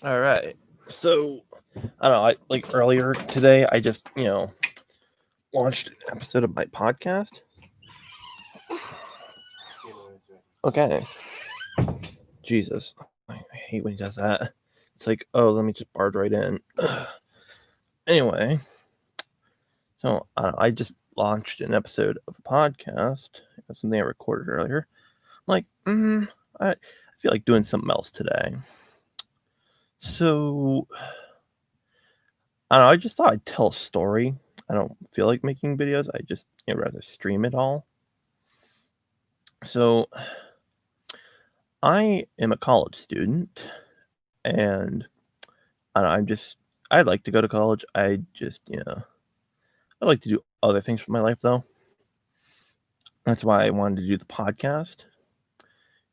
All right. So I don't know. I like earlier today. I just launched an episode of my podcast. Okay. Jesus, I hate when he does that. It's like, oh, let me just barge right in. Anyway, so I just launched an episode of a podcast. That's something I recorded earlier. I'm like, I feel like doing something else today. So I don't know. I just thought I'd tell a story. I don't feel like making videos. I just rather stream it all. So I am a college student, and I don't know, I like to go to college. I like to do other things for my life though. That's why I wanted to do the podcast.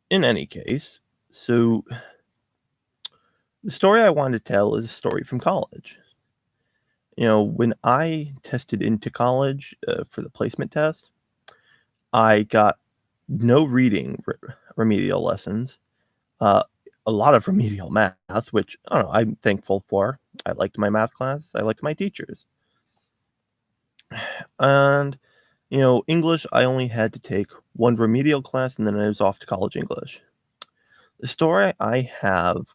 In any case, so the story I wanted to tell is a story from college. When I tested into college for the placement test, I got no reading remedial lessons, uh, a lot of remedial math, which I don't know, I'm thankful for. I liked my math class. I liked my teachers. And, English, I only had to take one remedial class and then I was off to college English. The story I have,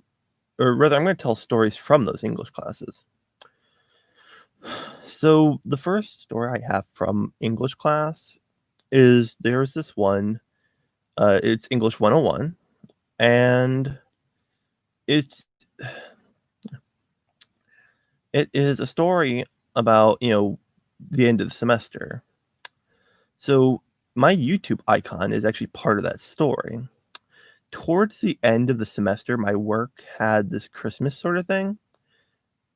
or rather, I'm going to tell stories from those English classes. So, the first story I have from English class is there's this one, it's English 101, and it's it is a story about, the end of the semester. So, my YouTube icon is actually part of that story. Towards the end of the semester, my work had this Christmas sort of thing,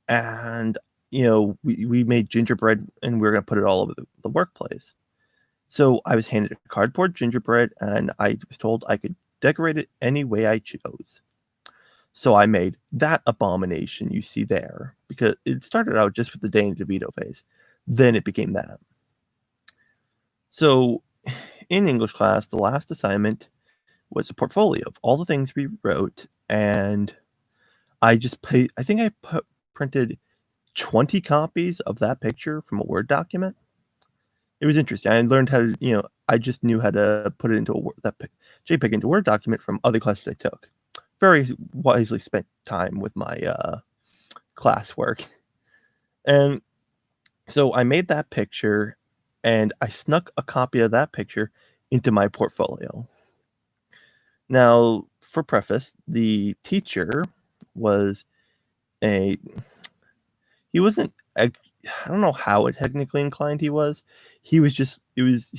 and, we made gingerbread, and we were gonna put it all over the workplace. So, I was handed a cardboard gingerbread, and I was told I could decorate it any way I chose. So, I made that abomination you see there, because it started out just with the Danny DeVito face. Then it became that. So, in English class, the last assignment was a portfolio of all the things we wrote, and I think printed 20 copies of that picture from a Word document. It was interesting. I learned how to, I just knew how to put it into JPEG into a Word document from other classes I took. Very wisely spent time with my classwork. And so I made that picture and I snuck a copy of that picture into my portfolio. Now, for preface, the teacher was a he wasn't I don't know how technically inclined he was. He was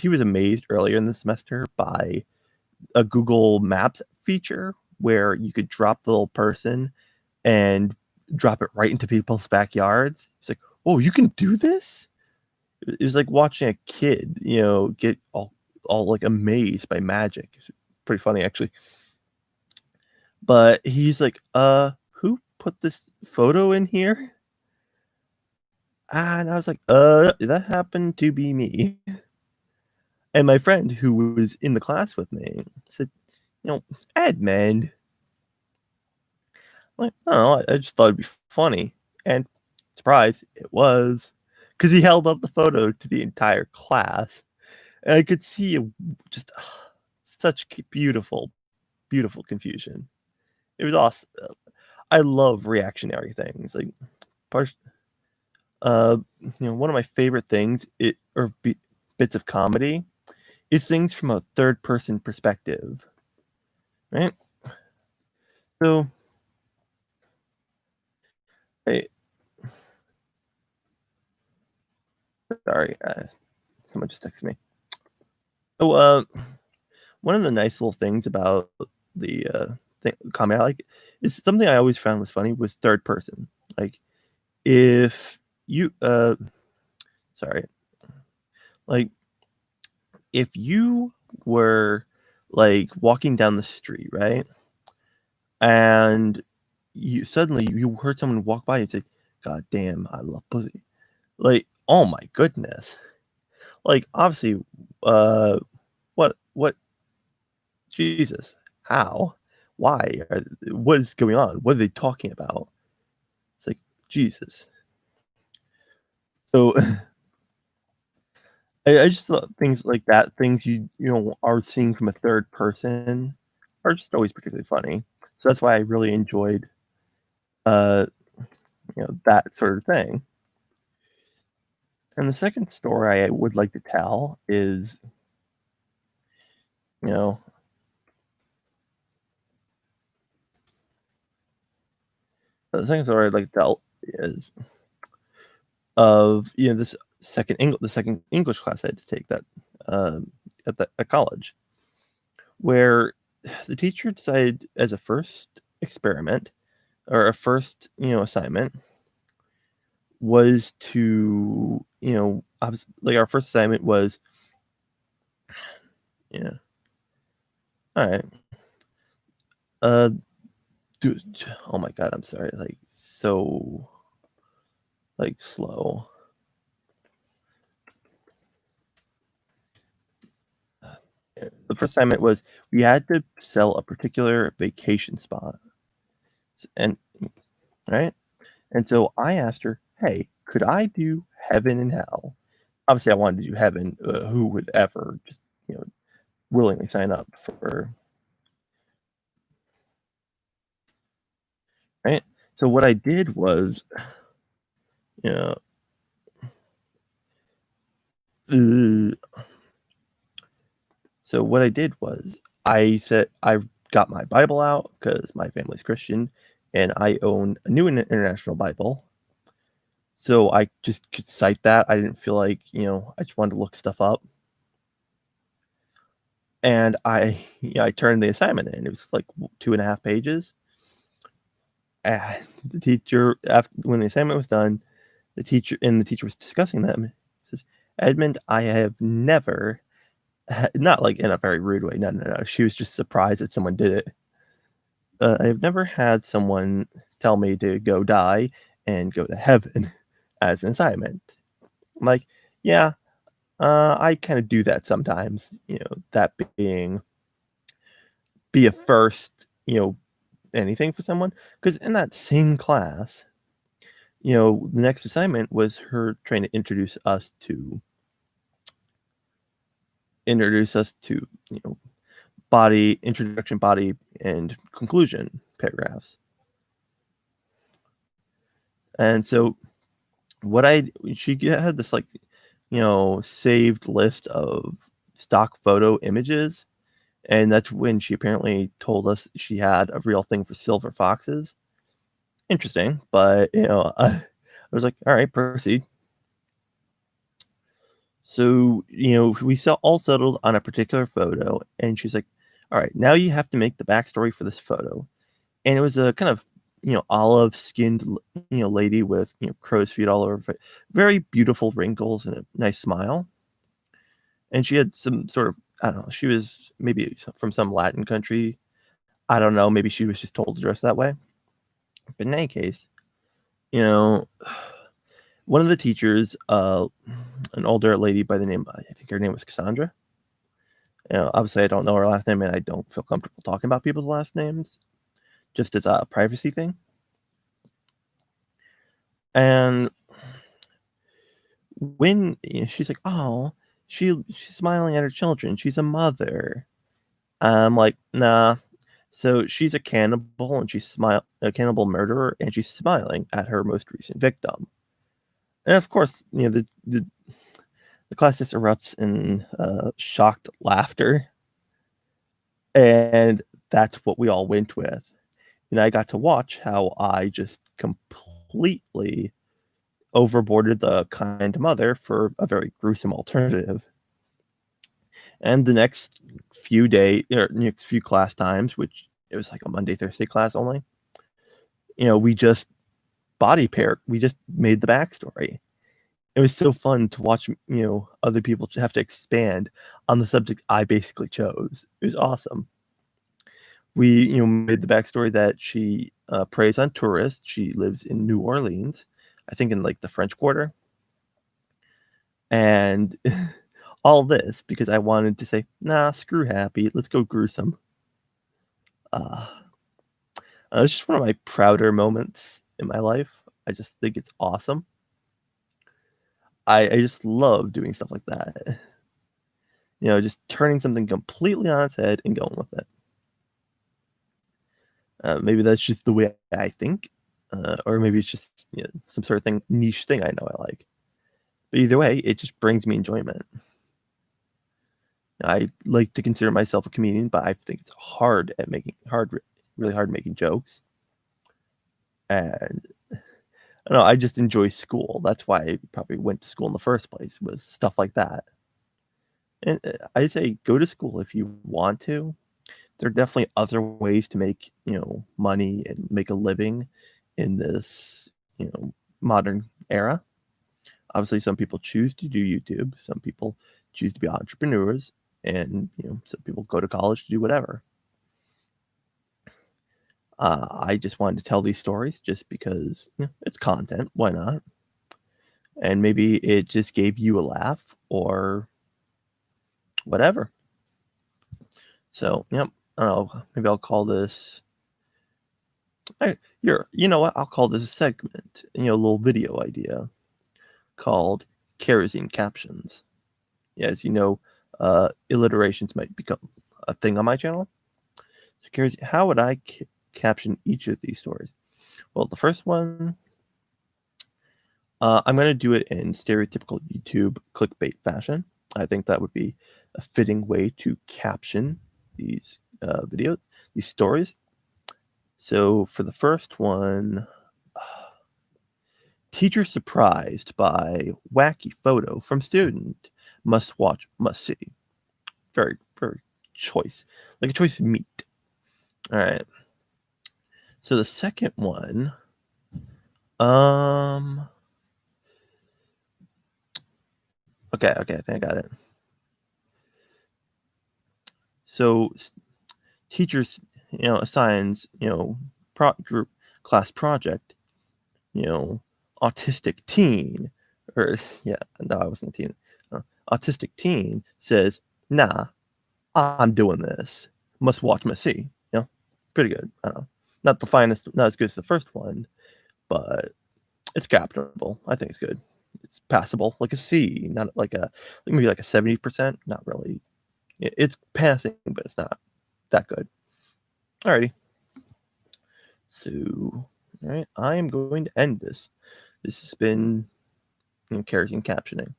amazed earlier in the semester by a Google Maps feature where you could drop the little person and drop it right into people's backyards. He's like, "Oh, you can do this?" It was like watching a kid, get all like amazed by magic. It's pretty funny actually. But he's like, who put this photo in here?" And I was like, that happened to be me." And my friend who was in the class with me said, "Edmund." I'm like, "Oh, I just thought it'd be funny." And surprise, it was. Because he held up the photo to the entire class. And I could see just such beautiful, beautiful confusion. It was awesome. I love reactionary things. Like, part, one of my favorite things, bits of comedy, is things from a third person perspective, right? So, hey, sorry, someone just texted me. So, one of the nice little things about the comedy I like is something I always found was funny was third person. Like, if you, sorry, like if you were like walking down the street, right? And you heard someone walk by and say, "God damn, I love pussy." Like, oh my goodness. Like, obviously, what Jesus, how? Why? What is going on? What are they talking about? It's like, Jesus. So I just thought things like that, things are seeing from a third person are just always particularly funny. So that's why I really enjoyed, uh, that sort of thing. And the second story I would like to tell is, you know, the second story I'd like to tell is of, this the second English class I had to take that, um, at college, where the teacher decided as a first experiment or a first, assignment was to, like our first assignment was, yeah, all right, uh, do, oh my God, I'm sorry, like so, like slow. The first assignment was we had to sell a particular vacation spot, and right, and so I asked her, "Hey, could I do heaven and hell?" Obviously, I wanted to do heaven. Who would ever just you know willingly sign up for right? So what I did was, you know, uh, so what I did was I got my Bible out because my family's Christian, and I own a New International Bible, so I just could cite that. I didn't feel like I just wanted to look stuff up, and I turned the assignment in. It was like 2.5 pages. And the teacher, after when the assignment was done, the teacher was discussing them. Says, "Edmund, I have never," not like in a very rude way. No, no, no. She was just surprised that someone did it. I've never had someone tell me to go die and go to heaven as an assignment. I'm like, yeah, I kind of do that sometimes. That being be a first, anything for someone. Because in that same class, the next assignment was her trying to introduce us to body introduction, body, and conclusion paragraphs. And so what I she had this like saved list of stock photo images, and that's when she apparently told us she had a real thing for silver foxes. Interesting, but I was like, all right, proceed. So, we all settled on a particular photo, and she's like, all right, now you have to make the backstory for this photo. And it was a kind of, olive skinned, lady with, crow's feet all over, very beautiful wrinkles and a nice smile. And she had some sort of, I don't know, she was maybe from some Latin country. I don't know. Maybe she was just told to dress that way. But in any case, you know, one of the teachers, an older lady by the name, I think her name was Cassandra. Obviously, I don't know her last name, and I don't feel comfortable talking about people's last names, just as a privacy thing. And when she's like, "Oh, she's smiling at her children. She's a mother." I'm like, "Nah." So she's a cannibal, and she's a cannibal murderer, and she's smiling at her most recent victim. And of course, the class just erupts in shocked laughter, and that's what we all went with. And I got to watch how I just completely overboarded the kind mother for a very gruesome alternative. And the next few class times, which it was like a Monday, Thursday class only, we just we just made the backstory. It was so fun to watch, other people have to expand on the subject I basically chose. It was awesome. We, made the backstory that she preys on tourists. She lives in New Orleans, I think in like the French Quarter. And all this because I wanted to say, nah, screw happy. Let's go gruesome. Uh, It's just one of my prouder moments in my life. I just think it's awesome. I just love doing stuff like that. Just turning something completely on its head and going with it. Maybe that's just the way I think, or maybe it's just some sort of niche thing I know I like. But either way, it just brings me enjoyment. I like to consider myself a comedian, but I think it's really hard making jokes. And I don't know, I just enjoy school. That's why I probably went to school in the first place, was stuff like that. And I say go to school if you want to. There are definitely other ways to make, money and make a living in this, modern era. Obviously, some people choose to do YouTube. Some people choose to be entrepreneurs, and some people go to college to do whatever. I just wanted to tell these stories just because it's content. Why not? And maybe it just gave you a laugh or whatever. So, yep. Maybe I'll call this. You know what? I'll call this a segment. A little video idea called kerosene captions. Yeah, as you know, alliterations might become a thing on my channel. So, kerosene, how would I caption each of these stories? Well, the first one, I'm going to do it in stereotypical YouTube clickbait fashion. I think that would be a fitting way to caption these these stories. So for the first one, teacher surprised by wacky photo from student. Must watch, must see. Very, very choice. Like a choice of meat. All right. So the second one, okay, I think I got it. So teachers, assigns, group class project, autistic teen, or yeah, no, I wasn't a teen. Autistic teen says, "Nah, I'm doing this. Must watch, must see." Pretty good. I don't know. Not the finest, not as good as the first one, but it's captainable. I think it's good. It's passable, like a C, not maybe like a 70%. Not really. It's passing, but it's not that good. Alrighty. So, all right, I am going to end this. This has been kerosene captioning.